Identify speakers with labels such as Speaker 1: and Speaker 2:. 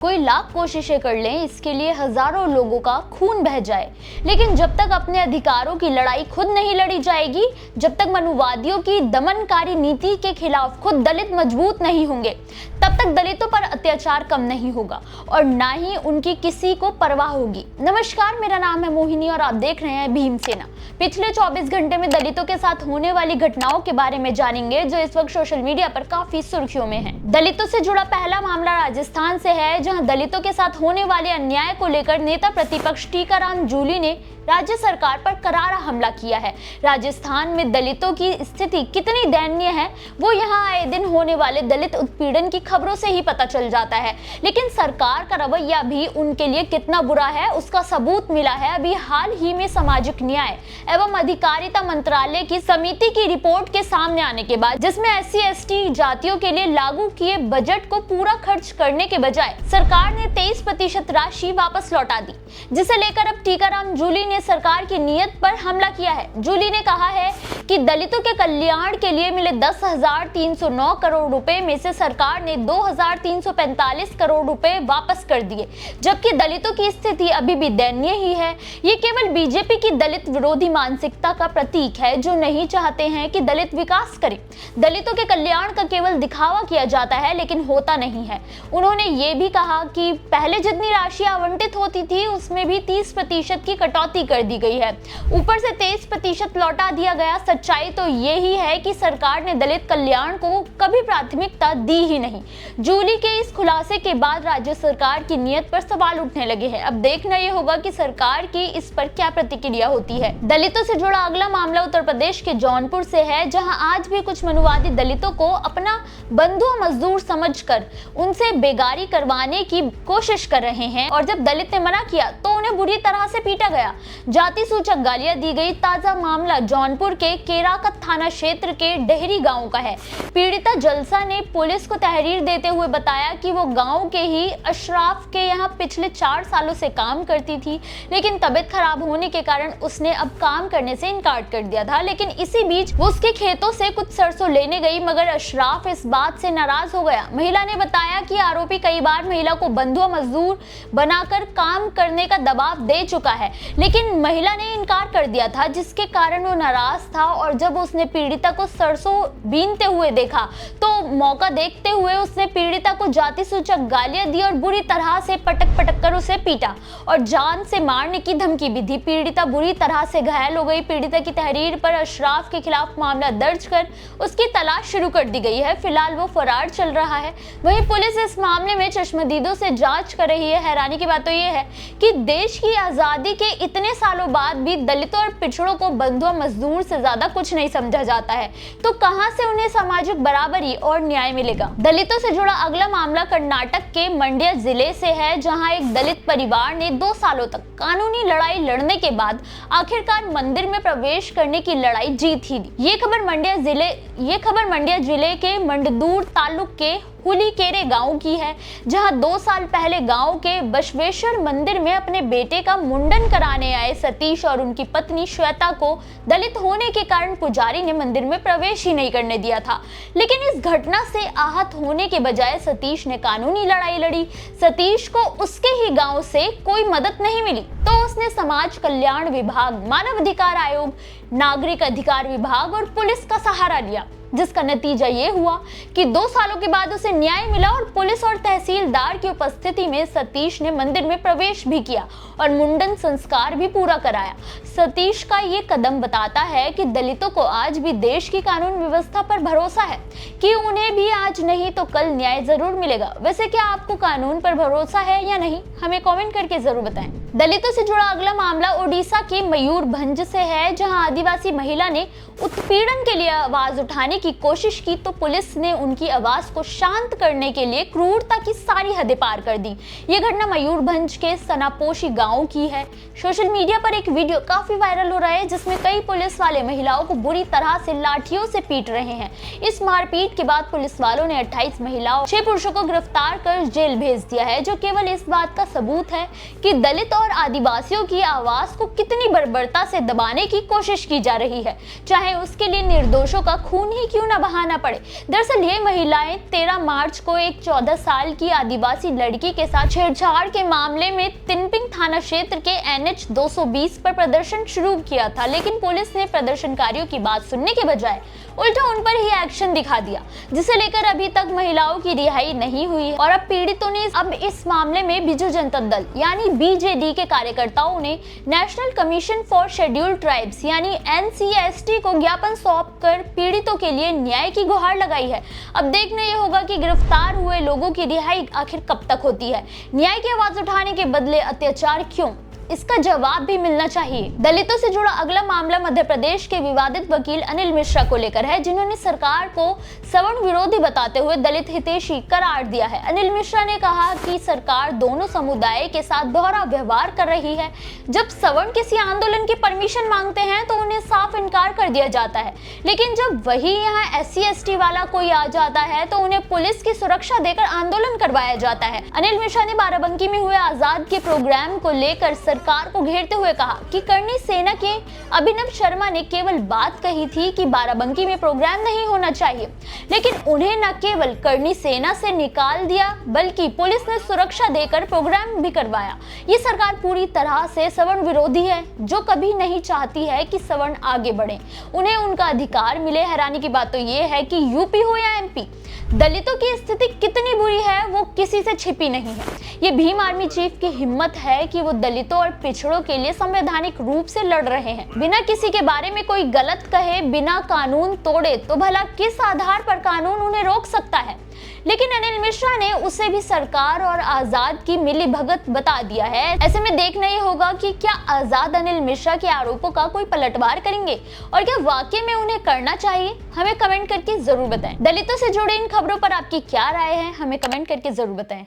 Speaker 1: कोई लाख कोशिशें कर लें, इसके लिए हजारों लोगों का खून बह जाए, लेकिन जब तक अपने अधिकारों की लड़ाई खुद नहीं लड़ी जाएगी, जब तक मनुवादियों की दमनकारी नीति के खिलाफ खुद दलित मजबूत नहीं होंगे, तब तक दलितों पर अत्याचार कम नहीं होगा और ना ही उनकी किसी को परवाह होगी। नमस्कार, मेरा नाम है मोहिनी और आप देख रहे हैं भीमसेना। पिछले 24 घंटे में दलितों के साथ होने वाली घटनाओं के बारे में जानेंगे जो इस वक्त सोशल मीडिया पर काफी सुर्खियों में है। दलितों से जुड़ा पहला मामला राजस्थान से है, जहां दलितों के साथ होने वाले अन्याय को लेकर नेता प्रतिपक्ष टीकाराम जूली ने राज्य सरकार पर करारा हमला किया है। राजस्थान में दलितों की स्थिति कितनी दयनीय है वो यहाँ आए दिन होने वाले दलित उत्पीड़न की खबरों से ही पता चल जाता है, लेकिन सरकार का रवैया भी उनके लिए कितना बुरा है उसका सबूत मिला है अभी हाल ही में सामाजिक न्याय एवं अधिकारिता मंत्रालय की समिति की रिपोर्ट के सामने आने के बाद, जिसमें SC/ST जातियों के लिए लागू किए बजट को पूरा खर्च करने के बजाय सरकार ने 23% राशि वापस लौटा दी, जिसे लेकर अब टीकाराम जूली ने सरकार की नीयत पर हमला किया है। जूली ने कहा है कि दलितों के कल्याण के लिए मिले 10,309 करोड़ रुपए में से सरकार ने 2,345 करोड़ रुपए वापस कर दिए, जबकि दलितों की स्थिति अभी भी दयनीय ही है। ये केवल बीजेपी की दलित विरोधी मानसिकता का प्रतीक है, जो नहीं चाहते हैं कि दलित विकास करे। दलितों के कल्याण का केवल दिखावा किया जाता है, लेकिन होता नहीं है। उन्होंने ये भी कहा कि पहले जितनी राशि आवंटित होती थी उसमें भी 30% की कटौती कर दी गई है, ऊपर से 23% लौटा दिया गया। सच्चाई तो ये ही है कि सरकार ने दलित कल्याण को कभी प्राथमिकता दी ही नहीं। जूली के इस खुलासे के बाद राज्य सरकार की नीयत पर सवाल उठने लगे हैं। अब देखना ये होगा कि सरकार की इस पर क्या प्रतिक्रिया होती है। दलितों से जुड़ा अगला मामला उत्तर प्रदेश के जौनपुर से है, जहां आज भी कुछ मनुवादी दलितों को अपना बंधु मजदूर समझकर उनसे बेगारी करवाने की कोशिश कर रहे हैं, और जब दलित ने मना किया तो उन्हें बुरी तरह से पीटा गया, जाति सूचक गालियां दी गई। ताजा मामला जौनपुर के केराकत थाना क्षेत्र के डेहरी गांव का है। पीड़िता जलसा ने पुलिस को तहरीर देते हुए बताया कि वो गांव के ही अशराफ के यहां पिछले 4 सालों से काम करती थी, लेकिन तबीयत खराब होने के कारण उसने अब काम करने से इनकार कर दिया था। लेकिन इसी बीच वो उसके खेतों से कुछ सरसों लेने गई, मगर अशराफ इस बात से नाराज हो गया। महिला ने बताया कि आरोपी कई बार महिला को बंधुआ मजदूर बनाकर काम करने का दबाव दे चुका है, लेकिन महिला ने इनकार कर दिया था, जिसके कारण वो नाराज था। और जब उसने पीड़िता को सरसों बीनते हुए देखा तो मौका देखते हुए उसने पीड़िता को जाति सूचक गालियां दी और बुरी तरह से पटक कर उसे पीटा और जान से मारने की धमकी भी दी। पीड़िता बुरी तरह से घायल हो गई। पीड़िता की तहरीर पर अशराफ के खिलाफ मामला दर्ज कर उसकी तलाश शुरू कर दी गई है। फिलहाल वो फरार चल रहा है। वहीं पुलिस इस मामले में चश्मदीदों से जांच कर रही है। हैरानी की बात तो ये है कि देश की आजादी के इतने सालों बाद भी दलितों और पिछड़ों को बंधुआ मजदूर से ज्यादा कुछ नहीं समझा जाता है, तो कहां से उन्हें सामाजिक बराबरी और न्याय मिलेगा। दलितों से जुड़ा अगला मामला कर्नाटक के मंड्या जिले से है, जहां एक दलित परिवार ने 2 सालों तक कानूनी लड़ाई लड़ने के बाद आखिरकार मंदिर में प्रवेश करने की लड़ाई जीत ही ली। ये खबर मंड्या जिले के मंडदूर तालुक के हुलीकेरे गांव की है, जहां 2 साल पहले गांव के बसवेश्वर मंदिर में अपने बेटे का मुंडन कराने आए सतीश और उनकी पत्नी श्वेता को दलित होने के कारण पुजारी ने मंदिर में प्रवेश ही नहीं करने दिया था। लेकिन इस घटना से आहत होने के बजाय सतीश ने कानूनी लड़ाई लड़ी। सतीश को उसके ही गांव से कोई मदद नहीं मिली, तो उसने समाज कल्याण विभाग, मानव अधिकार आयोग, नागरिक अधिकार विभाग और पुलिस का सहारा लिया, जिसका नतीजा ये हुआ कि 2 सालों के बाद उसे न्याय मिला और पुलिस और तहसीलदार की उपस्थिति में सतीश ने मंदिर में प्रवेश भी किया और मुंडन संस्कार भी पूरा कराया। सतीश का ये कदम बताता है कि दलितों को आज भी देश की कानून व्यवस्था पर भरोसा है कि उन्हें भी आज नहीं तो कल न्याय जरूर मिलेगा। वैसे क्या आपको कानून पर भरोसा है या नहीं, हमें कमेंट करके जरूर बताएं। दलितों से जुड़ा अगला मामला ओडिशा के मयूरभंज से है, जहां आदिवासी महिला ने उत्पीड़न के लिए आवाज उठाने की कोशिश की तो पुलिस ने उनकी आवाज को शांत करने के लिए क्रूरता की सारी हदें पार कर दी। ये घटना मयूरभंज के सनापोशी गांव की है। सोशल मीडिया पर एक वीडियो काफी वायरल हो रहा है, जिसमें कई पुलिस वाले महिलाओं को बुरी तरह से लाठियों से पीट रहे हैं। इस मारपीट के बाद पुलिस वालों ने 28 महिलाओं 6 पुरुषों को गिरफ्तार कर जेल भेज दिया है, जो केवल इस बात का सबूत है कि दलित और आदिवासियों की आवाज को कितनी बर्बरता से दबाने की कोशिश की जा रही है, चाहे उसके लिए निर्दोषों का खून ही क्यों ना बहाना पड़े। दरअसल ये महिलाएं 13 मार्च को एक 14 साल की आदिवासी लड़की के साथ छेड़छाड़ के मामले में तिनपिंग थाना क्षेत्र के NH 220 पर प्रदर्शन शुरू किया था, लेकिन पुलिस ने प्रदर्शनकारियों की बात सुनने के बजाय उल्टा उन पर ही एक्शन दिखा दिया, जिसे लेकर अभी तक महिलाओं की रिहाई नहीं हुई है। और अब पीड़ितों ने इस मामले में बिजू जनता दल यानी BJD के कार्यकर्ताओं ने national commission for scheduled tribes यानी NCST को ज्ञापन सौंप कर पीड़ितों के लिए न्याय की गुहार लगाई है। अब देखना यह होगा कि गिरफ्तार हुए लोगों की रिहाई आखिर कब तक होती है। न्याय की आवाज उठाने के बदले अत्याचार क्यों, इसका जवाब भी मिलना चाहिए। दलितों से जुड़ा अगला मामला मध्य प्रदेश के विवादित वकील अनिल मिश्रा को लेकर है, जिन्होंने सरकार को सवर्ण विरोधी बताते हुए दलित हितैषी करार दिया है। अनिल मिश्रा ने कहा कि सरकार दोनों समुदाय के साथ दोहरा व्यवहार कर रही है। जब सवर्ण किसी आंदोलन की परमिशन मांगते हैं तो उन्हें साफ इनकार कर दिया जाता है, लेकिन जब वही यहाँ SC/ST वाला कोई आ जाता है तो उन्हें पुलिस की सुरक्षा देकर आंदोलन करवाया जाता है। अनिल मिश्रा ने बाराबंकी में हुए आजाद के प्रोग्राम को लेकर सरकार को घेरते हुए कहा कि करणी सेना के अभिनव शर्मा ने केवल बात कही थी कि बाराबंकी में प्रोग्राम नहीं होना चाहिए, लेकिन उन्हें न केवल करणी सेना से निकाल दिया बल्कि पुलिस ने सुरक्षा देकर प्रोग्राम भी करवाया। ये सरकार पूरी तरह से सवर्ण विरोधी है, जो कभी नहीं चाहती है कि सवर्ण आगे बढ़े, उन्हें उनका अधिकार मिले। हैरानी की बात तो ये है कि यूपी हो या MP, दलितों की स्थिति कितनी बुरी है वो किसी से छिपी नहीं है। ये भीम आर्मी चीफ की हिम्मत है कि वो दलितों और पिछड़ों के लिए संवैधानिक रूप से लड़ रहे हैं, बिना किसी के बारे में कोई गलत कहे, बिना कानून तोड़े, तो भला किस आधार पर कानून उन्हें रोक सकता है। लेकिन अनिल मिश्रा ने उसे भी सरकार और आजाद की मिलीभगत बता दिया है। ऐसे में देखना ये होगा कि क्या आजाद अनिल मिश्रा के आरोपों का कोई पलटवार करेंगे और क्या वाकई में उन्हें करना चाहिए। हमें कमेंट करके जरूर बताएं। दलितों से जुड़े इन खबरों पर आपकी क्या राय है, हमें कमेंट करके जरूर बताएं।